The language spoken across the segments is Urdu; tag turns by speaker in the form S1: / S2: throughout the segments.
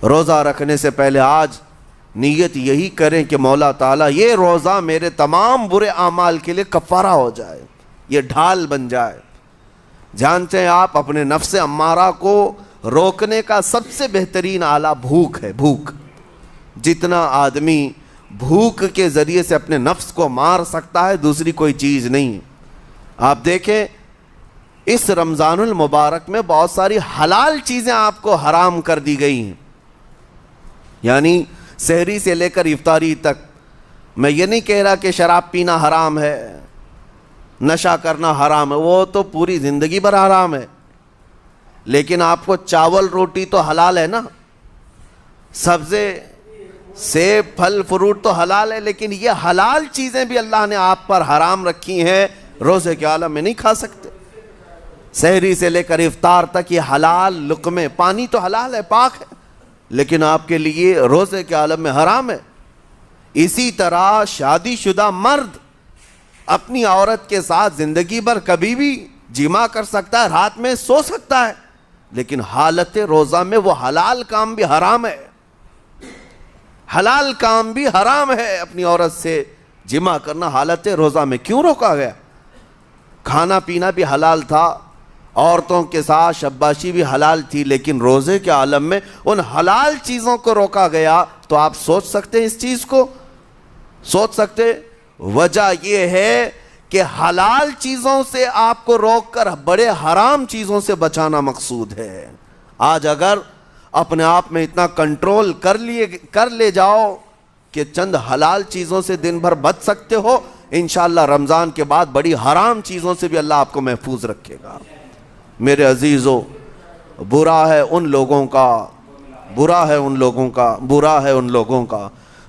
S1: روزہ رکھنے سے پہلے آج نیت یہی کریں کہ مولا تعالیٰ یہ روزہ میرے تمام برے اعمال کے لیے کفارہ ہو جائے، یہ ڈھال بن جائے۔ جانتے ہیں آپ اپنے نفس امارہ کو روکنے کا سب سے بہترین آلہ بھوک ہے، بھوک۔ جتنا آدمی بھوک کے ذریعے سے اپنے نفس کو مار سکتا ہے دوسری کوئی چیز نہیں۔ آپ دیکھیں اس رمضان المبارک میں بہت ساری حلال چیزیں آپ کو حرام کر دی گئی ہیں، یعنی سحری سے لے کر افطاری تک۔ میں یہ نہیں کہہ رہا کہ شراب پینا حرام ہے، نشہ کرنا حرام ہے، وہ تو پوری زندگی بھر حرام ہے، لیکن آپ کو چاول روٹی تو حلال ہے نا، سبزے سیب پھل فروٹ تو حلال ہے، لیکن یہ حلال چیزیں بھی اللہ نے آپ پر حرام رکھی ہیں، روزے کے عالم میں نہیں کھا سکتے۔ سحری سے لے کر افطار تک یہ حلال لقمے، پانی تو حلال ہے، پاک ہے، لیکن آپ کے لیے روزے کے عالم میں حرام ہے۔ اسی طرح شادی شدہ مرد اپنی عورت کے ساتھ زندگی بھر کبھی بھی جمع کر سکتا ہے، رات میں سو سکتا ہے، لیکن حالت روزہ میں وہ حلال کام بھی حرام ہے، حلال کام بھی حرام ہے۔ اپنی عورت سے جمع کرنا حالت روزہ میں کیوں روکا گیا؟ کھانا پینا بھی حلال تھا، عورتوں کے ساتھ شباشی بھی حلال تھی، لیکن روزے کے عالم میں ان حلال چیزوں کو روکا گیا۔ تو آپ سوچ سکتے ہیں اس چیز کو، سوچ سکتے؟ وجہ یہ ہے کہ حلال چیزوں سے آپ کو روک کر بڑے حرام چیزوں سے بچانا مقصود ہے۔ آج اگر اپنے آپ میں اتنا کنٹرول کر لے جاؤ کہ چند حلال چیزوں سے دن بھر بچ سکتے ہو، انشاءاللہ رمضان کے بعد بڑی حرام چیزوں سے بھی اللہ آپ کو محفوظ رکھے گا۔ میرے عزیزو، برا ہے ان لوگوں کا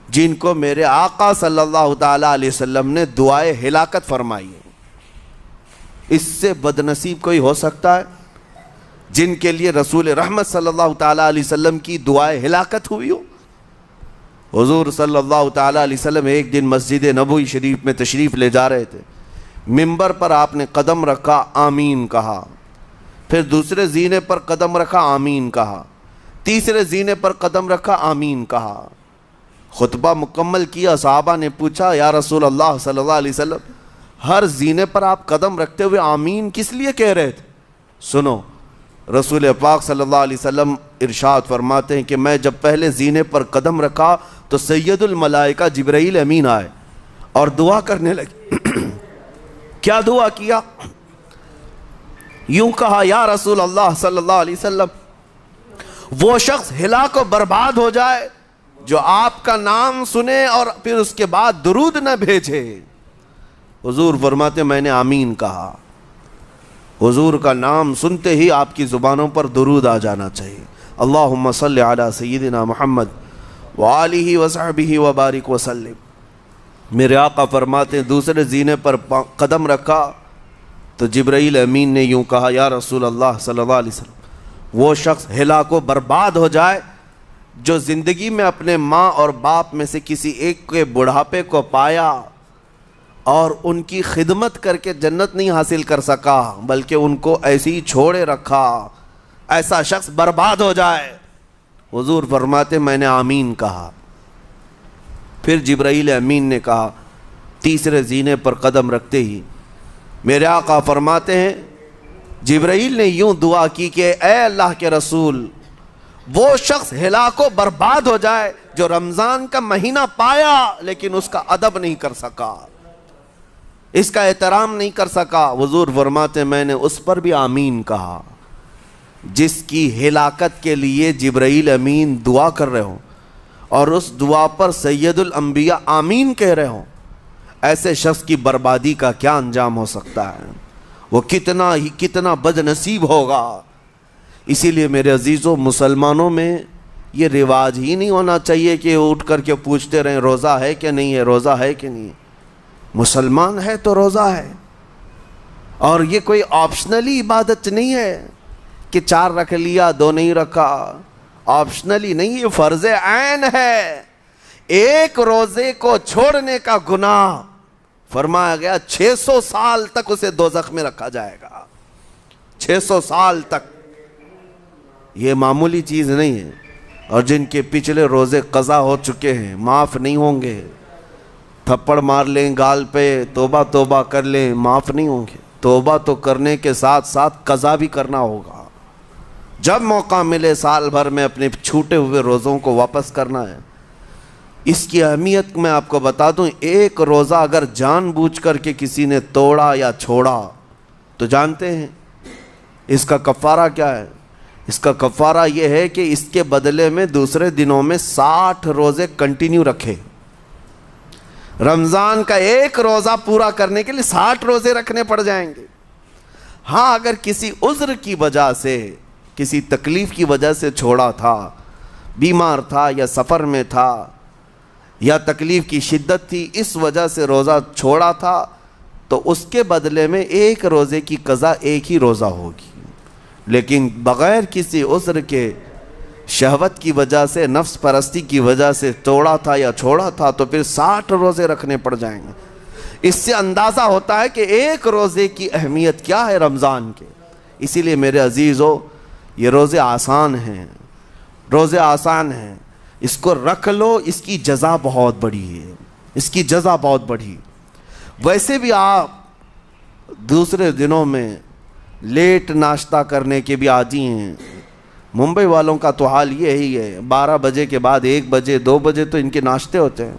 S1: جن کو میرے آقا صلی اللہ تعالیٰ علیہ وسلم نے دعائے ہلاکت فرمائی ہے۔ اس سے بدنصیب کوئی ہو سکتا ہے؟ جن کے لیے رسول رحمت صلی اللہ تعالیٰ علیہ وسلم کی دعائے ہلاکت ہوئی ہو۔ حضور صلی اللہ تعالیٰ علیہ وسلم ایک دن مسجد نبوی شریف میں تشریف لے جا رہے تھے، منبر پر آپ نے قدم رکھا، آمین کہا، پھر دوسرے زینے پر قدم رکھا، آمین کہا، تیسرے زینے پر قدم رکھا، آمین کہا۔ خطبہ مکمل کیا، صحابہ نے پوچھا یا رسول اللہ صلی اللہ علیہ وسلم ہر زینے پر آپ قدم رکھتے ہوئے آمین کس لیے کہہ رہے تھے؟ سنو، رسول پاک صلی اللہ علیہ وسلم ارشاد فرماتے ہیں کہ میں جب پہلے زینے پر قدم رکھا تو سید الملائکہ جبرائیل امین آئے اور دعا کرنے لگے۔ کیا دعا کیا؟ یوں کہا، یا رسول اللہ صلی اللہ علیہ وسلم وہ شخص ہلاک و برباد ہو جائے جو آپ کا نام سنے اور پھر اس کے بعد درود نہ بھیجے۔ حضور فرماتے میں نے آمین کہا۔ حضور کا نام سنتے ہی آپ کی زبانوں پر درود آ جانا چاہیے۔ اللہم صلی علی سیدنا محمد وآلہ وصحبہ وبارک وسلم۔ میرے آقا فرماتے ہیں دوسرے زینے پر قدم رکھا تو جبرائیل امین نے یوں کہا، یا رسول اللہ صلی اللہ علیہ وسلم وہ شخص ہلاک و برباد ہو جائے جو زندگی میں اپنے ماں اور باپ میں سے کسی ایک کے بڑھاپے کو پایا اور ان کی خدمت کر کے جنت نہیں حاصل کر سکا بلکہ ان کو ایسے ہی چھوڑے رکھا، ایسا شخص برباد ہو جائے۔ حضور فرماتے میں نے آمین کہا۔ پھر جبرائیل امین نے کہا، تیسرے زینے پر قدم رکھتے ہی میرے آقا فرماتے ہیں جبرائیل نے یوں دعا کی کہ اے اللہ کے رسول وہ شخص ہلاک و برباد ہو جائے جو رمضان کا مہینہ پایا لیکن اس کا ادب نہیں کر سکا، اس کا احترام نہیں کر سکا۔ حضور فرماتے میں نے اس پر بھی آمین کہا۔ جس کی ہلاکت کے لیے جبرائیل امین دعا کر رہے ہوں اور اس دعا پر سید الانبیاء آمین کہہ رہے ہوں، ایسے شخص کی بربادی کا کیا انجام ہو سکتا ہے؟ وہ کتنا بد نصیب ہوگا۔ اسی لیے میرے عزیزوں، مسلمانوں میں یہ رواج ہی نہیں ہونا چاہیے کہ اٹھ کر کے پوچھتے رہیں روزہ ہے کہ نہیں ہے، روزہ ہے کہ نہیں ہے۔ مسلمان ہے تو روزہ ہے، اور یہ کوئی آپشنلی عبادت نہیں ہے کہ 4 رکھ لیا 2 نہیں رکھا، آپشنلی نہیں، یہ فرض عین ہے۔ ایک روزے کو چھوڑنے کا گناہ فرمایا گیا 600 سال تک اسے دوزخ میں رکھا جائے گا، 600 سال تک۔ یہ معمولی چیز نہیں ہے۔ اور جن کے پچھلے روزے قضا ہو چکے ہیں معاف نہیں ہوں گے. تھپڑ مار لیں گال پہ، توبہ توبہ کر لیں، معاف نہیں ہوں گے. توبہ تو کرنے کے ساتھ ساتھ قضا بھی کرنا ہوگا. جب موقع ملے سال بھر میں اپنے چھوٹے ہوئے روزوں کو واپس کرنا ہے. اس کی اہمیت میں آپ کو بتا دوں، ایک روزہ اگر جان بوجھ کر کے کسی نے توڑا یا چھوڑا تو جانتے ہیں اس کا کفارہ کیا ہے؟ اس کا کفارہ یہ ہے کہ اس کے بدلے میں دوسرے دنوں میں 60 روزے کنٹینیو رکھے. رمضان کا ایک روزہ پورا کرنے کے لیے 60 روزے رکھنے پڑ جائیں گے. ہاں اگر کسی عذر کی وجہ سے، کسی تکلیف کی وجہ سے چھوڑا تھا، بیمار تھا یا سفر میں تھا یا تکلیف کی شدت تھی، اس وجہ سے روزہ چھوڑا تھا، تو اس کے بدلے میں ایک روزے کی قضا ایک ہی روزہ ہوگی. لیکن بغیر کسی عذر کے، شہوت کی وجہ سے، نفس پرستی کی وجہ سے توڑا تھا یا چھوڑا تھا تو پھر 60 روزے رکھنے پڑ جائیں گے. اس سے اندازہ ہوتا ہے کہ ایک روزے کی اہمیت کیا ہے رمضان کے. اسی لیے میرے عزیزو، یہ روزے آسان ہیں، روزے آسان ہیں، اس کو رکھ لو. اس کی جزا بہت بڑی ہے، اس کی جزا بہت بڑی. ویسے بھی آپ دوسرے دنوں میں لیٹ ناشتہ کرنے کے بھی عادی ہیں. ممبئی والوں کا تو حال یہی ہے، 12 بجے کے بعد 1 بجے 2 بجے تو ان کے ناشتے ہوتے ہیں.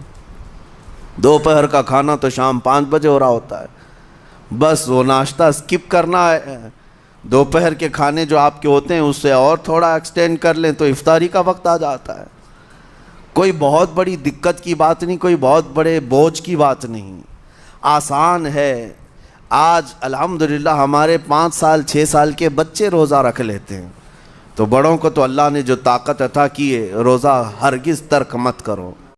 S1: دوپہر کا کھانا تو شام 5 بجے ہو رہا ہوتا ہے. بس وہ ناشتہ سکپ کرنا ہے. دوپہر کے کھانے جو آپ کے ہوتے ہیں اس سے اور تھوڑا ایکسٹینڈ کر لیں تو افطاری کا وقت آ جاتا ہے. کوئی بہت بڑی دقت کی بات نہیں، کوئی بہت بڑے بوجھ کی بات نہیں، آسان ہے. آج الحمدللہ ہمارے 5 سال 6 سال کے بچے روزہ رکھ لیتے ہیں. تو بڑوں کو تو اللہ نے جو طاقت عطا کی ہے، روزہ ہرگز ترک مت کرو.